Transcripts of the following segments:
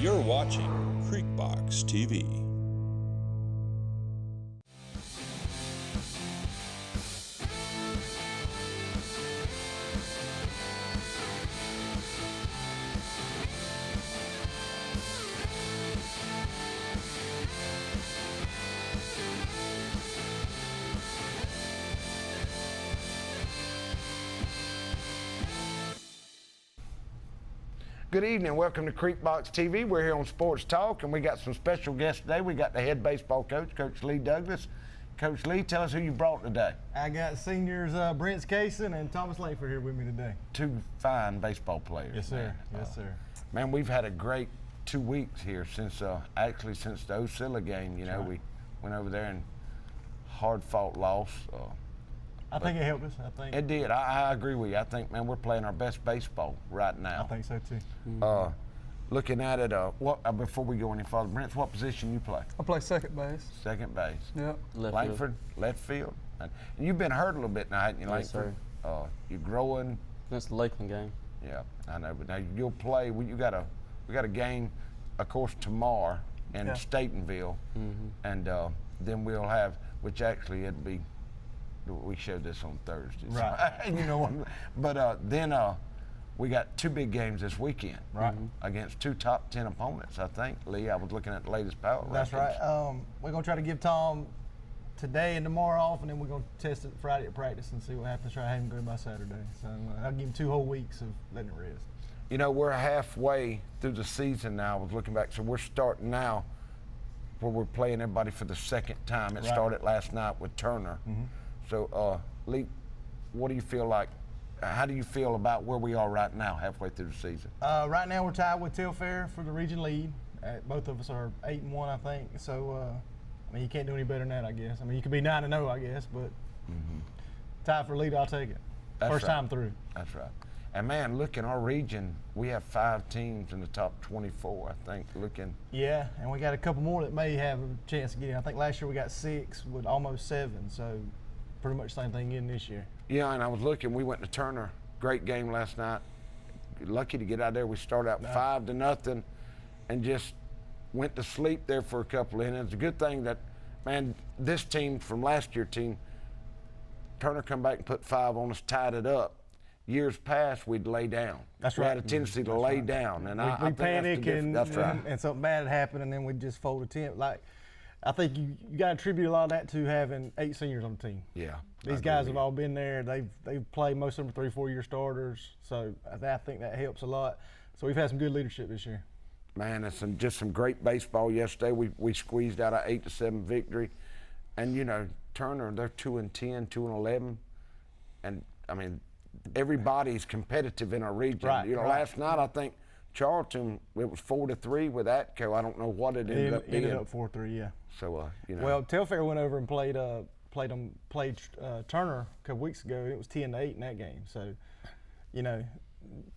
You're watching Creekbox TV. Good evening, welcome to Creekbox TV. We're here on Sports Talk, and we got some special guests today. We got the head baseball coach, Coach Lee Douglas. Coach Lee, tell us who you brought today. I got seniors Brence, Cason, and Thomas Lankford here with me today. Two fine baseball players. Yes, sir. Man. Yes, sir. Man, we've had a great 2 weeks here since, actually since the Osceola game. You know, right. We went over there and hard-fought loss. I think it helped us. I think it did. I agree with you. I think, man, we're playing our best baseball right now. I think so too. Looking at it, before we go any further, Brence, what position you play? I play second base. Second base. Yep. Lankford, left field. And you've been hurt a little bit now, haven't you, Yes, Lankford? sir. You're growing. That's the Lakeland game. Yeah, I know. But now you'll play. We got a game, of course, tomorrow in Statenville, and then we'll have, which actually it'd be. We showed this on Thursday, right? So, you know, but then we got two big games this weekend, right? Against two top 10 opponents, I think. Lee, I was looking at the latest power rankings. That's right. We're gonna try to give Tom today and tomorrow off, and then we're gonna test it Friday at practice and see what happens. Try to have him go by Saturday. So I'll give him 2 whole weeks of letting it rest. You know, we're halfway through the season now. I was looking back, so we're starting now where we're playing everybody for the second time. It started last night with Turner. So, Lee, what do you feel like? How do you feel about where we are right now, halfway through the season? Right now, we're tied with Telfair for the region lead. Both of us are 8-1, I think. So, I mean, you can't do any better than that, I guess. I mean, you could be 9-0, I guess, but tied for lead, I'll take it. First time through. That's right. And man, look in our region, we have 5 teams in the top 24, I think, looking. Yeah, and we got a couple more that may have a chance to get in. I think last year we got 6 with almost 7, so pretty much the same thing again this year. Yeah, and I was looking, we went to Turner, great game last night. Lucky to get out there. We started out 5-0 and just went to sleep there for a couple of innings. A good thing that, man, this team from last year's team, Turner come back and put 5 on us, tied it up. Years past, we'd lay down. That's we right. had a tendency to lay down, and I think panic that's right. And something bad happened, and then we just fold a tent. Like, I think you got to attribute a lot of that to having 8 seniors on the team. Yeah, these guys have all been there. They've played, most of them 3-4 year starters. So I think that helps a lot. So we've had some good leadership this year. Man, it's just some great baseball yesterday. We squeezed out an 8-7 victory, and you know Turner, they're 2-10, 2-11, and I mean everybody's competitive in our region. Right, you know, last night I think Charlton, it was 4-3 with Atco. I don't know what it ended up being. Ended up 4-3, yeah. So you know. Well, Telfair went over and played Turner a couple weeks ago, and it was 10-8 in that game. So, you know,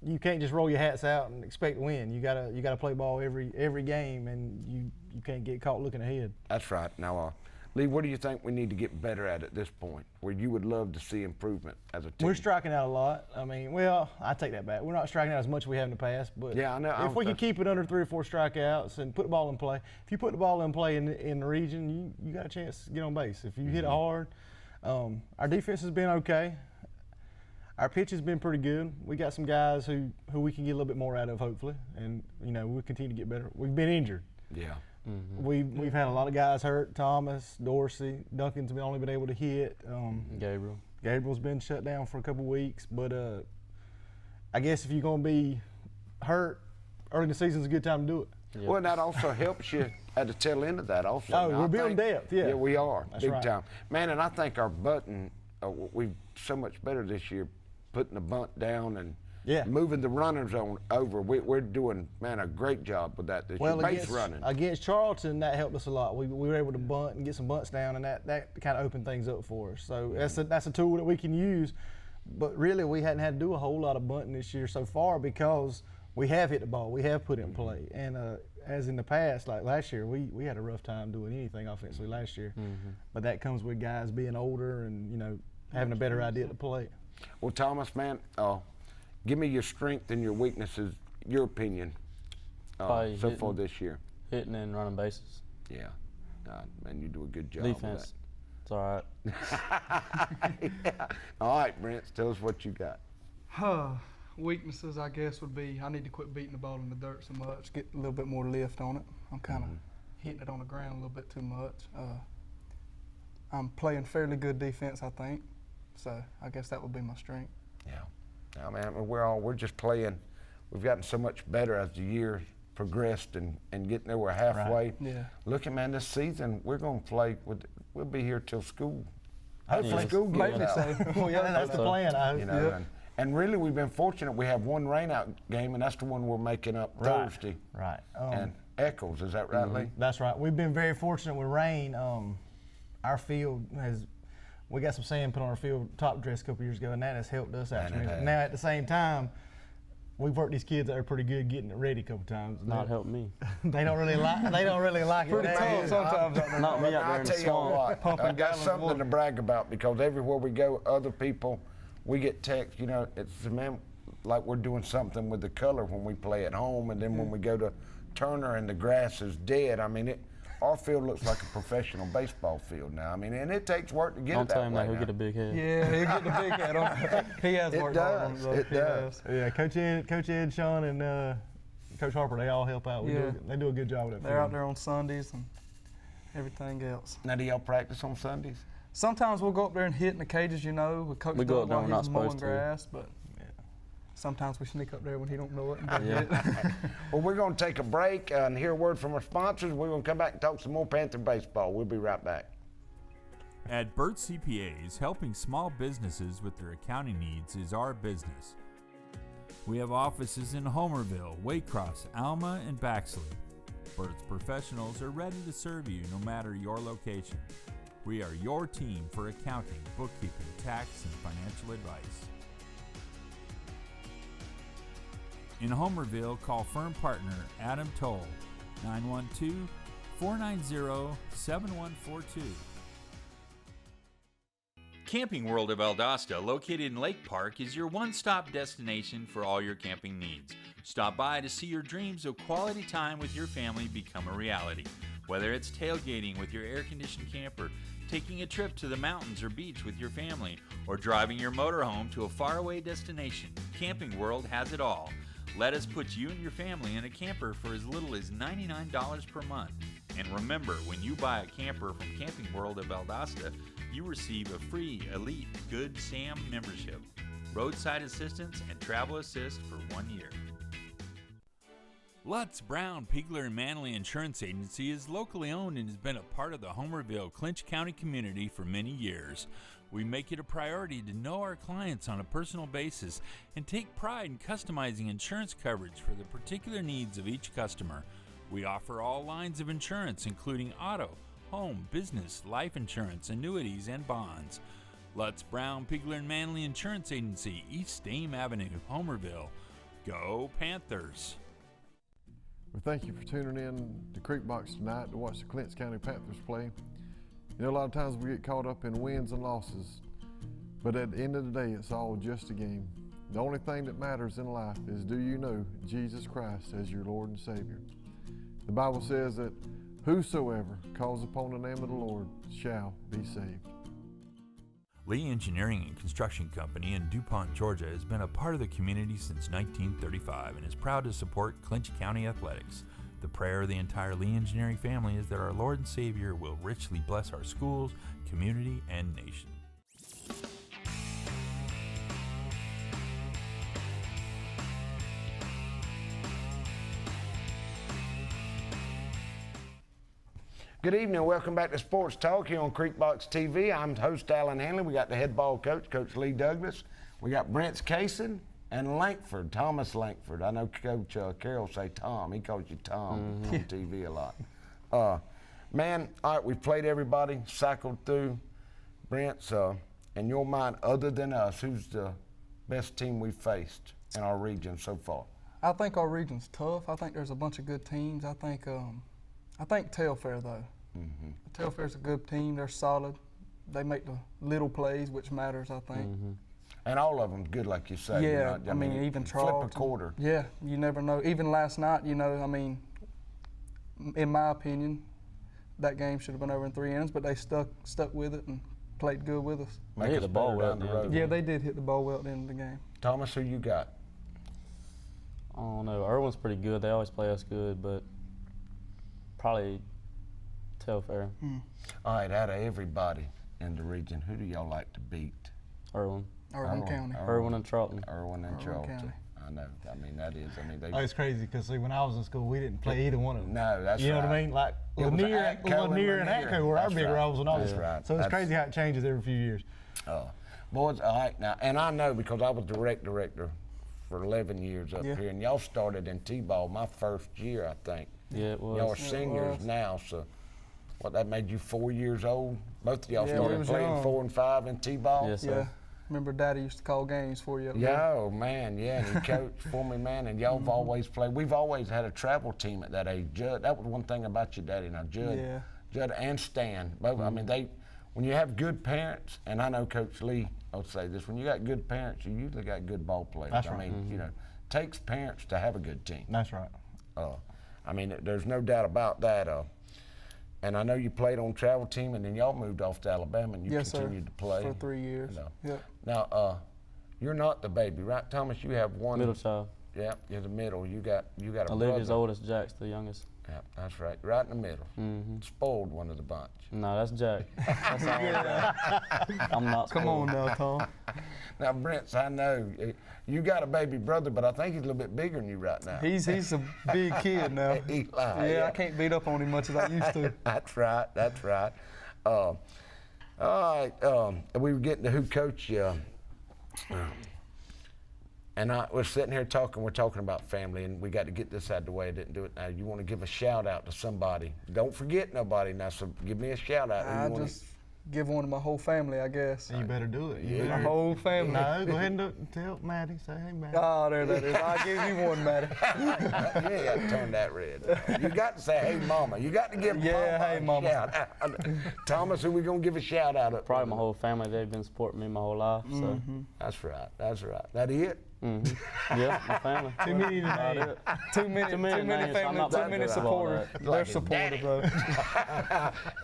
you can't just roll your hats out and expect to win. You gotta play ball every game, and you can't get caught looking ahead. That's right. Now, Lee, what do you think we need to get better at this point, where you would love to see improvement as a team? We're striking out a lot. I mean, well, I take that back. We're not striking out as much as we have in the past, but yeah, I know. If we can keep it under 3 or 4 strikeouts and put the ball in play, if you put the ball in play in the region, you got a chance to get on base. If you hit it hard, our defense has been okay. Our pitch has been pretty good. We got some guys who we can get a little bit more out of, hopefully, and you know we'll continue to get better. We've been injured. Yeah. We've had a lot of guys hurt. Thomas, Dorsey, Duncan's only been able to hit. Gabriel's been shut down for a couple weeks, but I guess if you're going to be hurt early in the season, is a good time to do it. Yep. Well, that also helps you at the tail end of that also. Oh, we're building depth, yeah. Yeah, we are, That's big right. time. Man, and I think our button, we've so much better this year, putting the bunt down and moving the runners on over. We're doing, man, a great job with that this year. Base running. Against Charlton, that helped us a lot. We were able to bunt and get some bunts down, and that kind of opened things up for us. So that's a tool that we can use. But really, we hadn't had to do a whole lot of bunting this year so far because we have hit the ball. We have put it in play. And as in the past, like last year, we had a rough time doing anything offensively last year. But that comes with guys being older and, you know, having a better idea to play. Well, Thomas, man, give me your strength and your weaknesses, your opinion, Probably so far this year? hitting and running bases. Yeah. Man, you do a good job. Of Defense, it's all right. yeah. All right, Brence, tell us what you got. Weaknesses, I guess, would be I need to quit beating the ball in the dirt so much, get a little bit more lift on it. I'm kind of hitting it on the ground a little bit too much. I'm playing fairly good defense, I think, so I guess that would be my strength. Yeah. I mean, we're just playing. We've gotten so much better as the year progressed and getting there. We're halfway. Right. Yeah. Looking, man, this season we're going to play. We'll be here till school. Hopefully, Yes. school gets Maybe out. so. Well, yeah, that's the plan. I hope. You know, and really, we've been fortunate. We have one rainout game, and that's the one we're making up Right. Thursday. Right. And Eccles, is that right, Lee? That's right. We've been very fortunate with rain. Our field we got some sand put on our field top dress a couple years ago, and that has helped us out. And it has. Now at the same time, we've worked these kids that are pretty good getting it ready a couple times. Not help me. They don't really like. They don't really like Pretty it. tough sometimes out there. Not me out there I'll in the tell you swamp. what, Pumping I got gallons of something water. to brag about because everywhere we go, other people, we get text. You know, it's man, like we're doing something with the color when we play at home, and then when we go to Turner and the grass is dead. I mean, our field looks like a professional baseball field now. I mean, and it takes work to get Don't it that tell him way that he'll now. get a big head. Yeah, he'll get the big head on. He has It worked hard on does. it. It He does. has. Yeah, Coach Ed, Sean, and Coach Harper, they all help out. Yeah. They do a good job with that They're out field. there on Sundays and everything else. Now, do y'all practice on Sundays? Sometimes we'll go up there and hit in the cages, you know, with Coach We go Doug up there while when we're he's not mowing supposed to. grass, but sometimes we sneak up there when he don't know it and go Yeah. hit. Well, we're going to take a break and hear a word from our sponsors. We're going to come back and talk some more Panther baseball. We'll be right back. At Burt CPAs, helping small businesses with their accounting needs is our business. We have offices in Homerville, Waycross, Alma, and Baxley. Burt's professionals are ready to serve you no matter your location. We are your team for accounting, bookkeeping, tax, and financial advice. In Homerville, call firm partner Adam Toll, 912-490-7142. Camping World of Valdosta, located in Lake Park, is your one-stop destination for all your camping needs. Stop by to see your dreams of quality time with your family become a reality. Whether it's tailgating with your air-conditioned camper, taking a trip to the mountains or beach with your family, or driving your motorhome to a faraway destination, Camping World has it all. Let us put you and your family in a camper for as little as $99 per month. And remember, when you buy a camper from Camping World of Valdosta, you receive a free Elite Good Sam membership, roadside assistance, and travel assist for 1 year. Lutz, Brown, Pigler, and Manley Insurance Agency is locally owned and has been a part of the Homerville, Clinch County community for many years. We make it a priority to know our clients on a personal basis and take pride in customizing insurance coverage for the particular needs of each customer. We offer all lines of insurance, including auto, home, business, life insurance, annuities, and bonds. Lutz, Brown, Pigler, and Manley Insurance Agency, East Dame Avenue, Homerville. Go Panthers! Well, thank you for tuning in to Creek Box tonight to watch the Clinch County Panthers play. You know, a lot of times we get caught up in wins and losses, but at the end of the day, it's all just a game. The only thing that matters in life is, do you know Jesus Christ as your Lord and Savior? The Bible says that whosoever calls upon the name of the Lord shall be saved. Lee Engineering and Construction Company in DuPont, Georgia has been a part of the community since 1935 and is proud to support Clinch County athletics. The prayer of the entire Lee Engineering family is that our Lord and Savior will richly bless our schools, community, and nation. Good evening and welcome back to Sports Talk here on Creekbox TV. I'm host Alan Hanley. We got the head ball coach, Coach Lee Douglas. We got Brence Cason and Lankford, Thomas Lankford. I know Coach Carroll say Tom. He calls you Tom on TV a lot. Man, all right, we've played everybody, cycled through. Brence, in your mind, other than us, who's the best team we've faced in our region so far? I think our region's tough. I think there's a bunch of good teams. I think Telfair, though. Telfair's a good team. They're solid. They make the little plays, which matters, I think. And all of them good, like you say. You're Yeah, not- I mean, even flip Charlton. a quarter. Yeah, you never know. Even last night, you know, I mean, in my opinion, that game should have been over in 3 innings, but they stuck with it and played good with us. Make hit us the ball better well down the at the end. road. Yeah, they did hit the ball well at the end of the game. Thomas, who you got? I don't know. Irwin's pretty good. They always play us good, but probably Telfair. All right, out of everybody in the region, who do y'all like to beat? Irwin. Irwin County. Irwin and Charlton. Irwin and Irwin Charlton. County. I know. I mean, that is. I mean, they. Oh, it's crazy because see, when I was in school, we didn't play either one of them. No, that's You know right. what I mean? Like It was Lanier Atco and Lanier and Lanier. Atco were our That's big right. rivals and all That's this. right. So it's That's- crazy how it changes every few years. Boys, all right now, and I know because I was the rec director for 11 years up Yeah. here, and y'all started in T-ball my first year, I think. Yeah, it was. Y'all are seniors was. now, so what, that made you 4 years old? Both of y'all Yeah, we started was playing young. 4 and 5 in T-ball? Yes, sir. Yeah. Remember Daddy used to call games for you up there? Yeah, oh man, yeah, and he coached for me, man, and y'all have always played. We've always had a travel team at that age. Judd, that was one thing about you, Daddy. Now, Yeah. Judd and Stan, both. I mean, when you have good parents, and I know Coach Lee will say this, when you got good parents, you usually got good ball players. That's I right. mean, you know, takes parents to have a good team. That's right. I mean, there's no doubt about that. And I know you played on travel team, and then y'all moved off to Alabama, and you Yes, sir. continued to play. For 3 years. No. Yep. Now, you're not the baby, right, Thomas? You have one. Middle child. Yeah, you're the middle. You got a Olivia's brother. oldest, Jack's the youngest. Yeah, that's right. Right in the middle. Spoiled one of the bunch. No, that's Jack. That's all I got. I'm not Come on now, Tom. Now, Brence, I know you got a baby brother, but I think he's a little bit bigger than you right now. He's a big kid now. Eli, Yeah, I can't beat up on him much as I used to. That's right. That's right. All right. We were getting to who coached you. And I was sitting here talking, we're talking about family, and we got to get this out of the way. I didn't do it now. You want to give a shout out to somebody. Don't forget nobody now, so give me a shout out. I just give one to my whole family, I guess. You better do it. You Yeah. My better. whole family. No, go ahead and do it. Tell Maddie. Say, hey, Maddie. Oh, there that is. I'll give you one, Matty. You ain't got to turn that red. You got to say, hey, mama. You got to give Yeah, mama hey, a mama. shout out. Thomas, who we going to give a shout out of? Probably my whole family. They've been supporting me my whole life. So, That's right. That's right. That it? yeah, my family. Too many to About name. it. Too many Too many family, names, I'm not too that many good at supporters. all that. They're Like his supportive,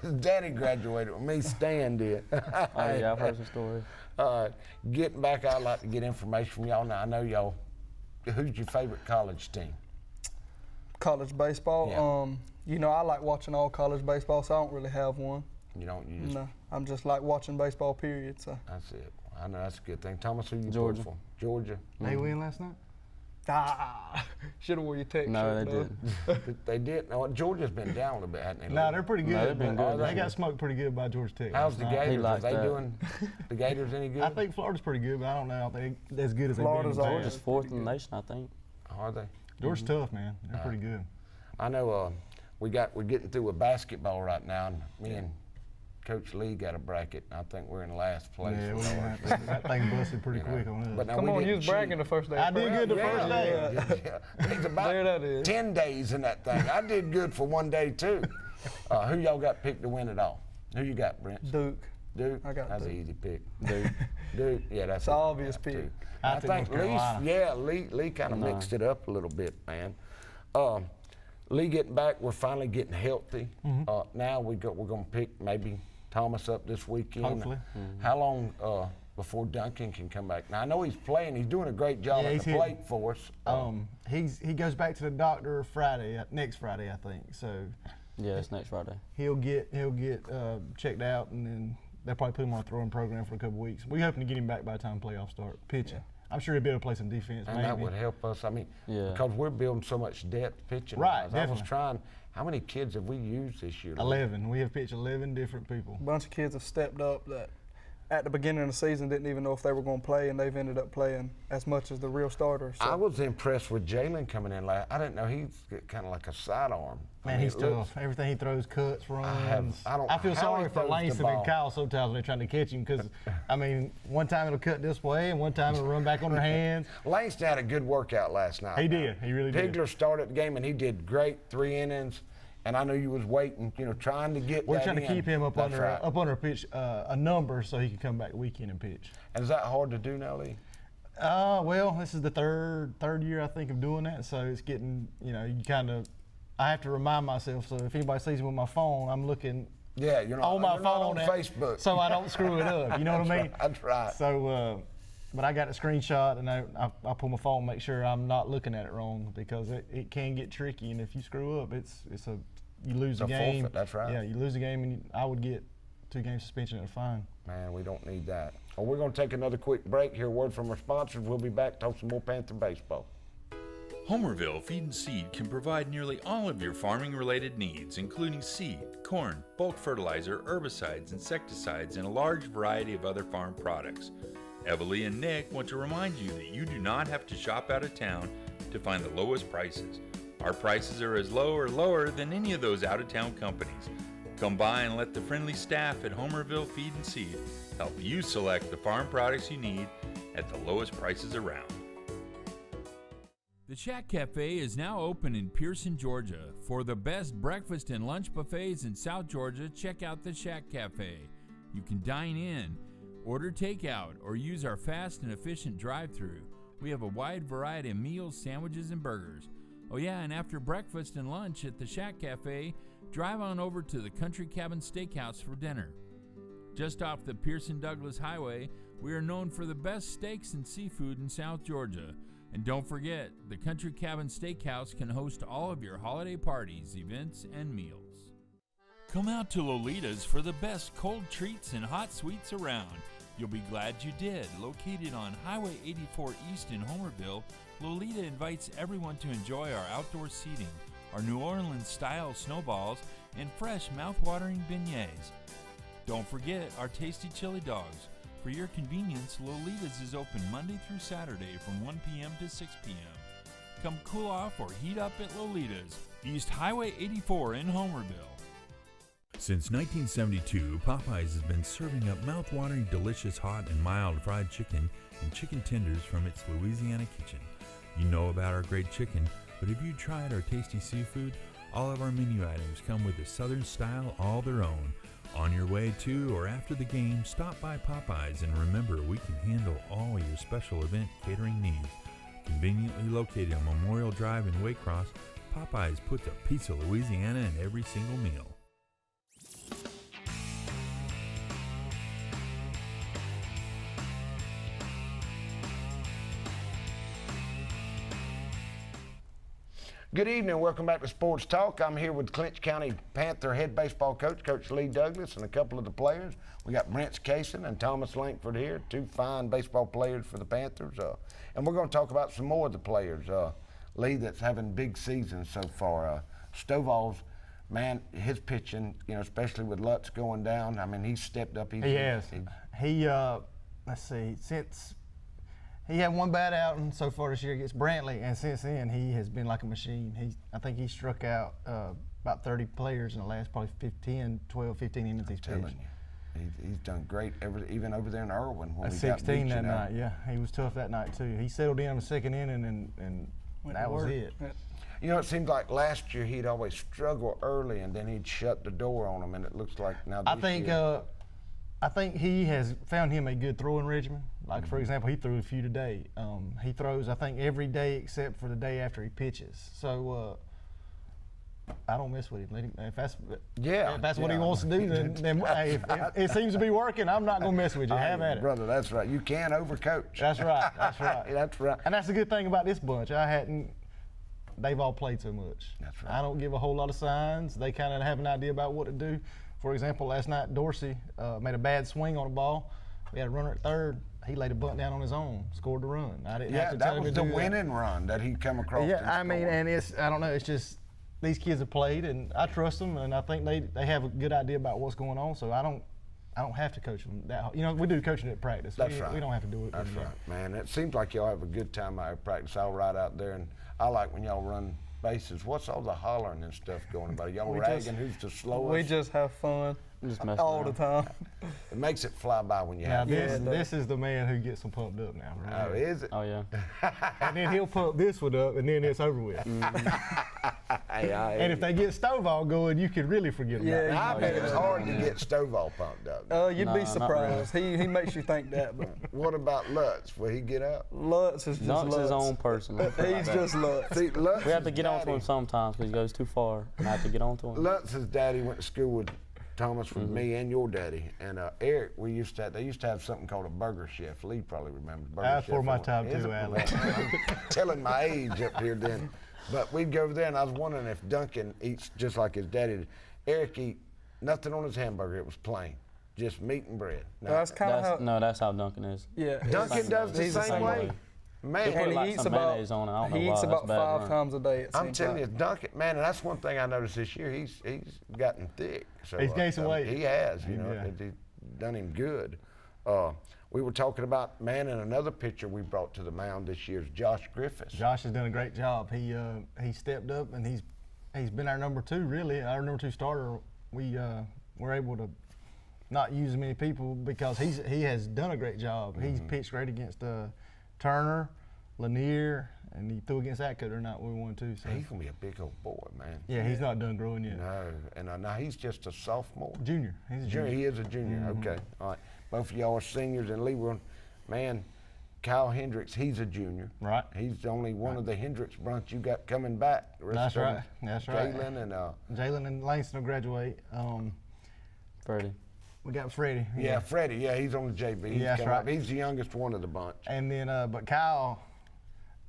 though. Daddy graduated with me, Stan did. Oh, yeah, I've heard some stories. Getting back, I'd like to get information from y'all. Now, I know y'all, who's your favorite college team? College baseball. Yeah. You know, I like watching all college baseball, so I don't really have one. You don't use. No, I'm just like watching baseball, period. So. That's it. I know that's a good thing. Thomas, who you Georgia. pull for? Georgia. They win last night? Should have wore your tech No, shirt, they though. didn't. They did. No, Georgia's been down a little bit, hasn't they? No, they're pretty good. No, they've been but good. They got smoked pretty good by Georgia Tech. How's the last night. Gators? Are likes they that. doing the Gators any good? I think Florida's pretty good, but I don't know. I think they're as good as they've Florida's been. in the always- past. Just fourth in the nation, I think. Are they? Georgia's tough, man. They're pretty good. I know we're getting through with basketball right now, and me and Coach Lee got a bracket. I think we're in last place. Yeah, with ours. that thing busted pretty You know, quick on us. but now Come we on, you didn't was bragging the cheat. first day. I did good the first day. Yeah. It's about There that is. 10 days in that thing. I did good for one day, too. Who y'all got picked to win it all? Who you got, Brent? Duke. Duke? I got That's Duke. an easy pick. Dude. Duke, yeah, that's It's an an obvious pick. too. I I took think North Carolina. Lee kind of No. mixed it up a little bit, man. Lee getting back, we're finally getting healthy. Now we're going to pick maybe Thomas up this weekend. Hopefully. How long before Duncan can come back? Now I know he's playing. He's doing a great job Yeah, at he's the plate for us. He goes back to the doctor Friday, next Friday, I think. So Yeah, it's next Friday. he'll get checked out, and then they'll probably put him on a throwing program for a couple weeks. We're hoping to get him back by the time playoffs start pitching. I'm sure he'll be able to play some defense. And maybe. that would help us. I mean, Yeah. because we're building so much depth pitching. Right, wise. I was definitely. trying. How many kids have we used this year? 11. We have pitched 11 different people. A bunch of kids have stepped up that at the beginning of the season didn't even know if they were going to play, and they've ended up playing as much as the real starters. So. I was impressed with Jalen coming in last. I didn't know he's kind of like a sidearm. I Man, mean, he's it looks- tough. Everything he throws, cuts, runs. I don't I feel know how sorry he for throws the Langston ball. and Kyle sometimes when they're trying to catch him because, I mean, one time it'll cut this way and one time it'll run back on their hands. Langston had a good workout last night. He did. He really did. Pigler started the game and he did great, 3 innings. And I know you was waiting, you know, trying to get We're that trying to in. keep him up That's under right. up under a pitch a number so he can come back weekend and pitch. And is that hard to do now, Lee? Well, this is the third year I think of doing that, so it's getting, you know, I have to remind myself. So if anybody sees me with my phone, I'm looking Yeah, you're not on my you're not phone on Facebook. so I don't screw it up. You know what I mean? That's right. So, but I got a screenshot and I pull my phone, make sure I'm not looking at it wrong, because it can get tricky, and if you screw up, you lose the It's a game. forfeit, that's right. Yeah, you lose the game, and I would get 2-game suspension and a fine. Man, we don't need that. Well, we're going to take another quick break. Hear a word from our sponsors. We'll be back, talk some more Panther baseball. HOMERVILLE Feed and Seed can provide nearly all of your farming-related needs, including seed, corn, bulk fertilizer, herbicides, insecticides, and a large variety of other farm products. Evalie and Nick want to remind you that you do not have to shop out of town to find the lowest prices. Our prices are as low or lower than any of those out-of-town companies. Come by and let the friendly staff at HOMERVILLE Feed and Seed help you select the farm products you need at the lowest prices around. The Shack Cafe is now open in Pearson, Georgia. For the best breakfast and lunch buffets in South Georgia, check out the Shack Cafe. You can dine in, order takeout, or use our fast and efficient drive-thru. We have a wide variety of meals, sandwiches, and burgers. Oh yeah, and after breakfast and lunch at the Shack Cafe, drive on over to the Country Cabin Steakhouse for dinner. Just off the Pearson-Douglas Highway, we are known for the best steaks and seafood in South Georgia. And don't forget, the Country Cabin Steakhouse can host all of your holiday parties, events, and meals. Come out to Lolita's for the best cold treats and hot sweets around. You'll be glad you did. Located on Highway 84 East in Homerville, Lolita invites everyone to enjoy our outdoor seating, our New Orleans-style snowballs, and fresh, mouth-watering beignets. Don't forget our tasty chili dogs. For your convenience, Lolita's is open Monday through Saturday from 1 p.m. to 6 p.m. Come cool off or heat up at Lolita's, East Highway 84 in Homerville. Since 1972, Popeyes has been serving up mouth-watering, delicious, hot, and mild fried chicken and chicken tenders from its Louisiana kitchen. You know about our great chicken, but have you tried our tasty seafood? All of our menu items come with a Southern style all their own. On your way to or after the game, stop by Popeyes, and remember, we can handle all your special event catering needs. Conveniently located on Memorial Drive in Waycross, Popeyes puts a piece of Louisiana in every single meal. Good evening. Welcome back to Sports Talk. I'm here with Clinch County Panther head baseball coach, Coach Lee Douglas, and a couple of the players. We got Brence, Cason, and Thomas Lankford here, two fine baseball players for the Panthers. And we're going to talk about some more of the players. Lee, that's having big seasons so far. Stovall's, man, his pitching, you know, especially with Lutz going down, I mean, he's stepped up. He has. Let's see, since he had one bad outing so far this year against Brantley, and since then he has been like a machine. I think he struck out about 30 players in the last probably 15 innings he's pitched. He's done great, even over there in Irwin. When we 16 got that night, yeah. He was tough that night too. He settled in the second inning, and that was it. You know, it seems like last year he'd always struggle early, and then he'd shut the door on him, and it looks like now this year. I think he has found him a good throwing regimen. Like, for example, he threw a few today. He throws, I think, every day except for the day after he pitches. So I don't mess with him. Let him if that's what he wants to do, then hey, if it seems to be working, I'm not going to mess with you. Have at it. Brother, that's right. You can't overcoach. That's right. That's right. That's right. And that's the good thing about this bunch. They've all played so much. That's right. I don't give a whole lot of signs. They kind of have an idea about what to do. For example, last night Dorsey made a bad swing on a ball. We had a runner at third. He laid a bunt down on his own, scored the run. I didn't have to tell him to do that. That was the winning run that he come across. Yeah, I mean, and I don't know, it's just these kids have played, and I trust them, and I think they have a good idea about what's going on. So I don't have to coach them. We do coaching at practice. That's right. We don't have to do it. That's right, man. It seems like y'all have a good time out at practice. I'll ride out there, and I like when y'all run bases, what's all the hollering and stuff going about? Y'all We ragging just- who's the slowest? We just have fun Just messing all around. the time. It makes it fly by when you Now have this, fun. this is the man who gets them pumped up now. Oh, Right? is it? Oh yeah. And then he'll pump this one up, and then it's over with. Hey, And if they get Stovall going, you could really forget about Yeah, it. I bet it's hard to Yeah. get Stovall pumped up. You'd Nah, be not surprised. He makes you think that, but What about Lutz? Will he get up? Lutz is just Dunk's his Lutz. own person. He's just Lutz. See, Lutz's We have to get on to daddy- him sometimes because he goes too far, and I have to get on to him. Lutz's daddy went to school with Thomas, with me and your daddy. And Eric, they used to have something called a burger chef. Lee probably remembers burger That's chef. before my time Is too, it? Alex. I'm telling my age up here then. But we'd go over there, and I was wondering if Duncan eats just like his daddy did. Eric eat nothing on his hamburger. It was plain, just meat and bread. No, That's kind of how. No, that's how Duncan is. Yeah. Duncan does the He's the same same way. way. Man, He put And like he eats some about mayonnaise on it. I don't know he why, eats that's about bad 5 run. times a day. It I'm seems telling you, like. Duncan, man, and that's one thing I noticed this year. He's gotten thick. So, He's gained some weight. He has, you know, Yeah. it's done him good. We were talking about, man, and another pitcher we brought to the mound this year is Josh Griffiths. Josh has done a great job. He stepped up, and he's been our number 2, really, our number 2 starter. We were able to not use as many people because he has done a great job. He's pitched great against Turner, Lanier, and he threw against Atco or not. We won too. So He's gonna be a big old boy, man. yeah, he's not done growing yet. No, and now he's just a sophomore. Junior. He's a Junior, junior. he is a junior. Okay, all right. Both of y'all are seniors, and Lee, man, Kyle Hendricks, he's a junior. Right. He's only one of the Hendricks bunch you got coming back. The rest That's of them, right. That's right. Jalen and Jalen and Langston will graduate. Freddie. We got Freddie. yeah, Freddie. Yeah, he's on the JV. He's Yeah, that's coming up. right. He's the youngest one of the bunch. And then, but Kyle,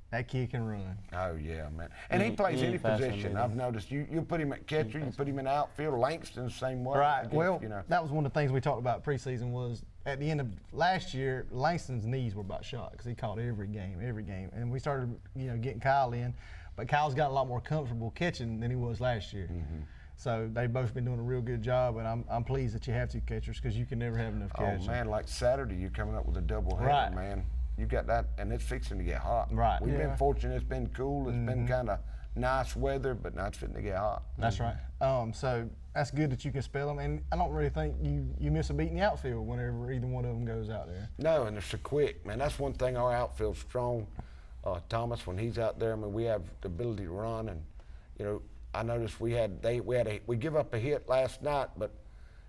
that kid can run. Oh yeah, man. And he He- plays he any ain't faster than position. me, I've though. noticed. You put him at catcher, you put him in outfield. Langston's the same way. I Right. guess, Well, you know. that was one of the things we talked about preseason was at the end of last year, Langston's knees were about shot because he caught every game. And we started, getting Kyle in, but Kyle's got a lot more comfortable catching than he was last year. Mm-hmm. So they've both been doing a real good job, and I'm pleased that you have 2 catchers because you can never have enough Oh catching. man, like Saturday, you're coming up with a double header, Right. man. You got that, and it's fixing to get hot. Right. We've been Yeah. fortunate. It's been cool. It's been kind of nice weather, but now it's fitting to get hot. That's right. So that's good that you can spell them, and I don't really think you miss a beat in the outfield whenever either one of them goes out there. No, and they're so quick, man. That's one thing. Our outfield's strong. Thomas, when he's out there, I mean, we have the ability to run, and I noticed we give up a hit last night, but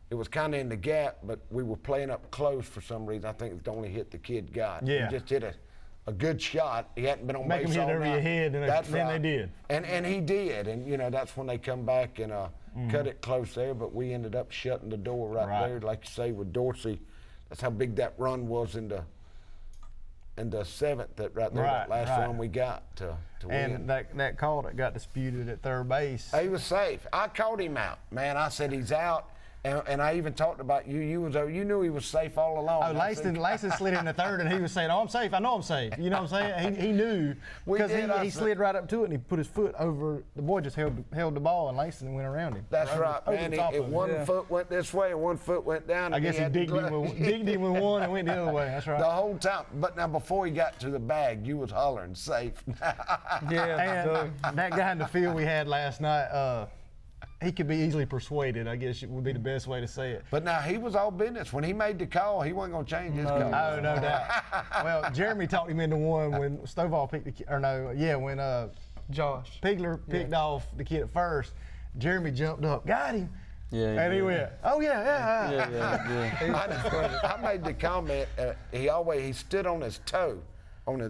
it was kind of in the gap, but we were playing up close for some reason. I think it's the only hit the kid got. Yeah. He just hit a good shot. He hadn't been on Make 'em base hit all over your night. head, and That's then they right. did. And he did, and that's when they come back and cut it close there. But we ended up shutting the door right there, like you say with Dorsey. That's how big that run was in the 7th. That right there, that last run we got to win. And that call that got disputed at third base. He was safe. I called him out, man. I said he's out, and I even talked about you. You knew he was safe all along. Oh, Langston slid in the third, and he was saying, "Oh, I'm safe. I know I'm safe." You know what I'm saying? He knew because he slid right up to it, and he put his foot over. The boy just held the ball, and Langston went around him. That's right, over man. the top of him. One foot went this way, and one foot went down. I and guess he had the digged glove. him with one and went the other way. That's right. The whole time. But now, before he got to the bag, you was hollering safe. Yeah. And that guy in the field we had last night, he could be easily persuaded, I guess would be the best way to say it. But now he was all business. When he made the call, he wasn't going to change his call. Oh, no doubt. Well, Jeremy talked him into one when Stovall picked when Josh. Pigler picked off the kid at first. Jeremy jumped up, got him, Yeah. and he went, "Oh yeah." Yeah. I made the comment. He stood on his toe.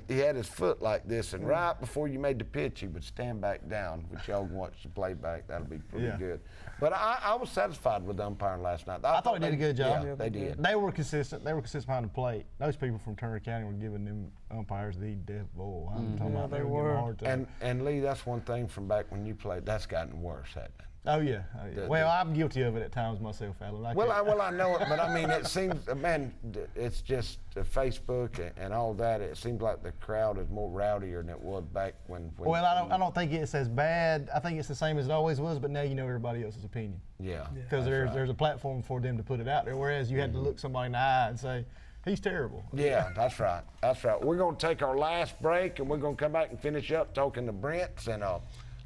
He had his foot like this, and right before you made the pitch, he would stand back down, which y'all can watch the playback. That'll be pretty Yeah. good. But I was satisfied with the umpiring last night. I thought he did a good job. Yeah, they did. They were consistent. They were consistent behind the plate. Those people from Turner County were giving them umpires the devil. I'm talking about they they were giving were. them a hard time. And Lee, that's one thing from back when you played. That's gotten worse, hasn't it? Oh yeah. Well, I'm guilty of it at times myself, Alan. I know it, but I mean, it seems, man, it's just Facebook and all that. It seems like the crowd is more rowdier than it was back when. Well, I don't think it's as bad. I think it's the same as it always was, but now you know everybody else's opinion. Yeah. Because there's a platform for them to put it out there, whereas you had to look somebody in the eye and say, he's terrible. Yeah, that's right. That's right. We're going to take our last break, and we're going to come back and finish up talking to Brence. And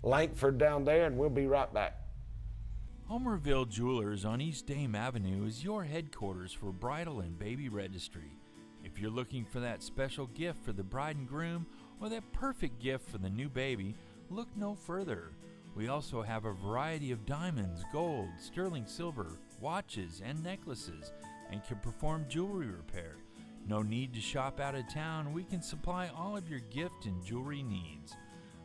Lankford down there, and we'll be right back. Homerville Jewelers on East Dame Avenue is your headquarters for bridal and baby registry. If you're looking for that special gift for the bride and groom or that perfect gift for the new baby, look no further. We also have a variety of diamonds, gold, sterling silver, watches, and necklaces, and can perform jewelry repair. No need to shop out of town. We can supply all of your gift and jewelry needs.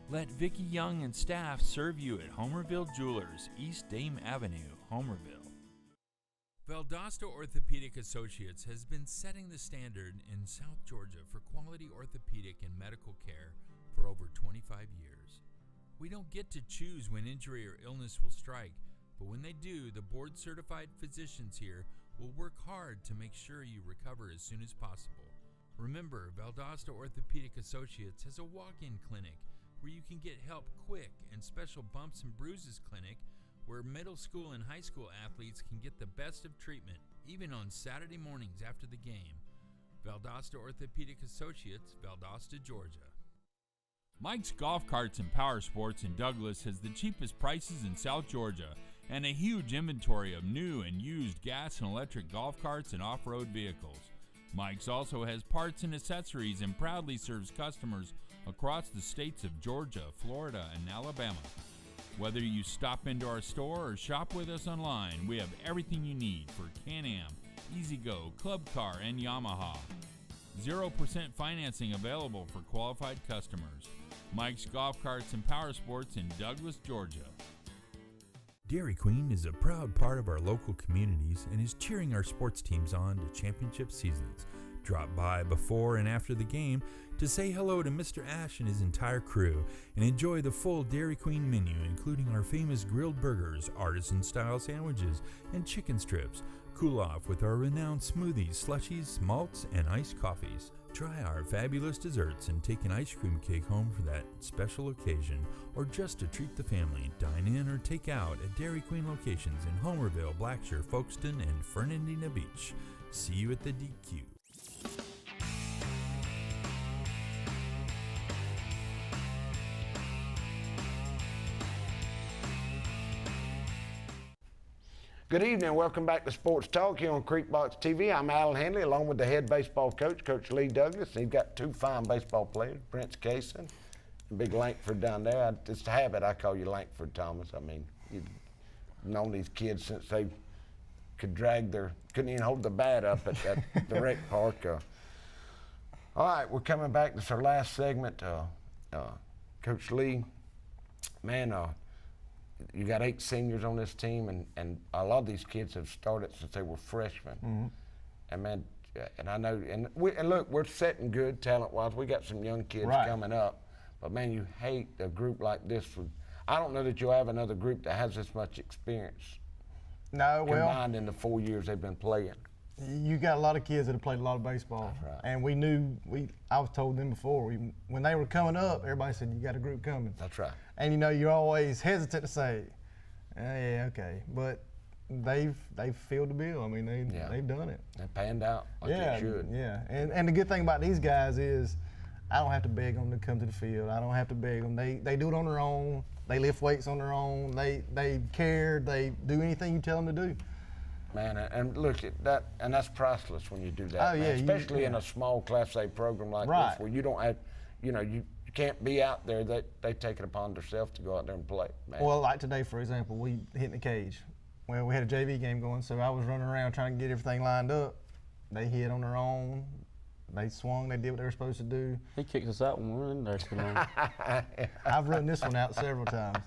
Let Vicki Young and staff serve you at Homerville Jewelers, East Dame Avenue, Homerville. Valdosta Orthopedic Associates has been setting the standard in South Georgia for quality orthopedic and medical care for over 25 years. We don't get to choose when injury or illness will strike, but when they do, the board-certified physicians here will work hard to make sure you recover as soon as possible. Remember, Valdosta Orthopedic Associates has a walk-in clinic where you can get help quick, and special bumps and bruises clinic where middle school and high school athletes can get the best of treatment, even on Saturday mornings after the game. Valdosta Orthopedic Associates, Valdosta, Georgia. Mike's Golf Carts and Power Sports in Douglas has the cheapest prices in South Georgia and a huge inventory of new and used gas and electric golf carts and off-road vehicles. Mike's also has parts and accessories and proudly serves customers across the states of Georgia, Florida, and Alabama. Whether you stop into our store or shop with us online, we have everything you need for Can-Am, E-Z-GO, Club Car, and Yamaha. 0% financing available for qualified customers. Mike's Golf Carts and Power Sports in Douglas, Georgia. Dairy Queen is a proud part of our local communities and is cheering our sports teams on to championship seasons. Drop by before and after the game to say hello to Mr. Ash and his entire crew and enjoy the full Dairy Queen menu, including our famous grilled burgers, artisan-style sandwiches, and chicken strips. Cool off with our renowned smoothies, slushies, malts, and iced coffees. Try our fabulous desserts and take an ice cream cake home for that special occasion, or just to treat the family. Dine in or take out at Dairy Queen locations in Homerville, Blackshear, Folkestone, and Fernandina Beach. See you at the DQ. Good evening. Welcome back to Sports Talk here on Creekbox TV. I'm Alan Hanley, along with the head baseball coach, Coach Lee Douglas. And he's got two fine baseball players, Brence, Cason, and big Lankford down there. It's a habit. I call you Lankford, Thomas. I mean, you've known these kids since they couldn't even hold the bat up at the rec park. All right, we're coming back. This is our last segment. Coach Lee, man, you got 8 seniors on this team, and a lot of these kids have started since they were freshmen. Mm-hmm. And man, and I know, and look, we're setting good talent-wise. We got some young kids coming up, but man, you hate a group like this. I don't know that you'll have another group that has this much experience. No, combined in the 4 years they've been playing. You got a lot of kids that have played a lot of baseball. That's right. And we knew, I was told them before, when they were coming up, everybody said, you got a group coming. That's right. And you know, you're always hesitant to say, yeah, okay. But they've filled the bill. I mean, they've done it. They panned out like they should. Yeah, and the good thing about these guys is I don't have to beg them to come to the field. I don't have to beg them. They do it on their own. They lift weights on their own. They care. They do anything you tell them to do. Man, and look at that, and that's priceless when you do that. Oh, yeah, especially in a small Class A program like this, where you don't have, you can't be out there. They take it upon themselves to go out there and play. Man. Well, like today, for example, we hit in the cage. Well, we had a JV game going, so I was running around trying to get everything lined up. They hit on their own. They swung. They did what they were supposed to do. He kicked us out when we were in there too long. I've run this one out several times.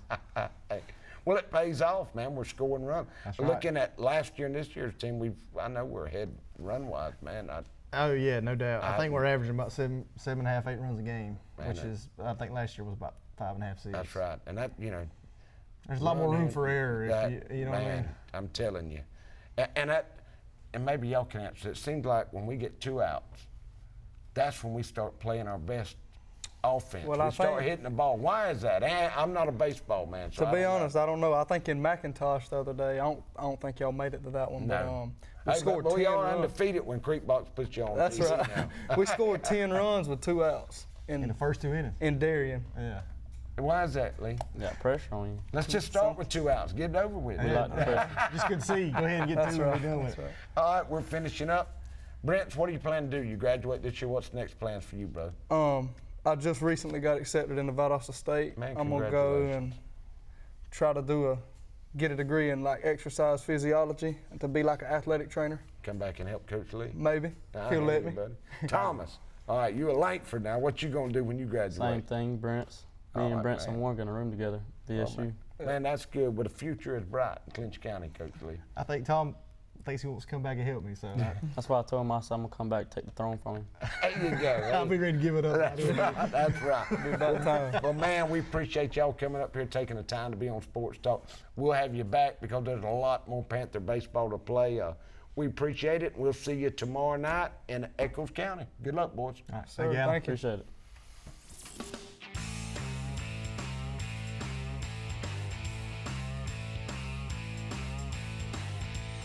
Well, it pays off, man. We're scoring runs. That's right. Looking at last year and this year's team, I know we're ahead run-wise, man. Oh yeah, no doubt. I think we're averaging about 7.5, 8 runs a game, man, which is, I think last year was about 5.5, 6. That's right, and that there's a lot more room for error. If you know what I mean. I'm telling you, and maybe y'all can answer. It seems like when we get 2 outs, that's when we start playing our best offense. Well, we start hitting the ball. Why is that? I'm not a baseball man. So to be honest, I don't know. I think in McIntosh the other day, I don't think y'all made it to that one. No. But we scored 10 we are runs. undefeated when Creekbox puts you on. That's TV right. now. We scored 10 runs with 2 outs In the first 2 innings. in Darien. Yeah. Why is that, Lee? Got pressure on you. Let's just start with 2 outs. Get it over with. We like the pressure. Just good to see you. Go ahead and get That's to it. right. We're done with That's it. right. All right, we're finishing up. Brence, what do you plan to do? You graduate this year. What's the next plans for you, brother? I just recently got accepted into Valdosta State. Man, I'm gonna go congratulations. and try to get a degree in like exercise physiology and to be like an athletic trainer. Come back and help Coach Lee. Maybe I if he'll hear let you, me. buddy. Thomas, all right, you at Lankford now. What you gonna do when you graduate? Same thing, Brence. Me All and right, Brence man. and Warren got in a room together, VSU. Man, that's good. But the future is bright in Clinch County, Coach Lee. I think Tom thinks he wants to come back and help me, so That's why I told him I said I'm gonna come back and take the throne from him. There you go. I'll be ready to give it up. That's right. That's right. About time. Well, man, we appreciate y'all coming up here, taking the time to be on Sports Talk. We'll have you back because there's a lot more Panther baseball to play. We appreciate it. We'll see you tomorrow night in Echoes County. Good luck, boys. All right, Sir, thank you, Al. thank you. Appreciate it.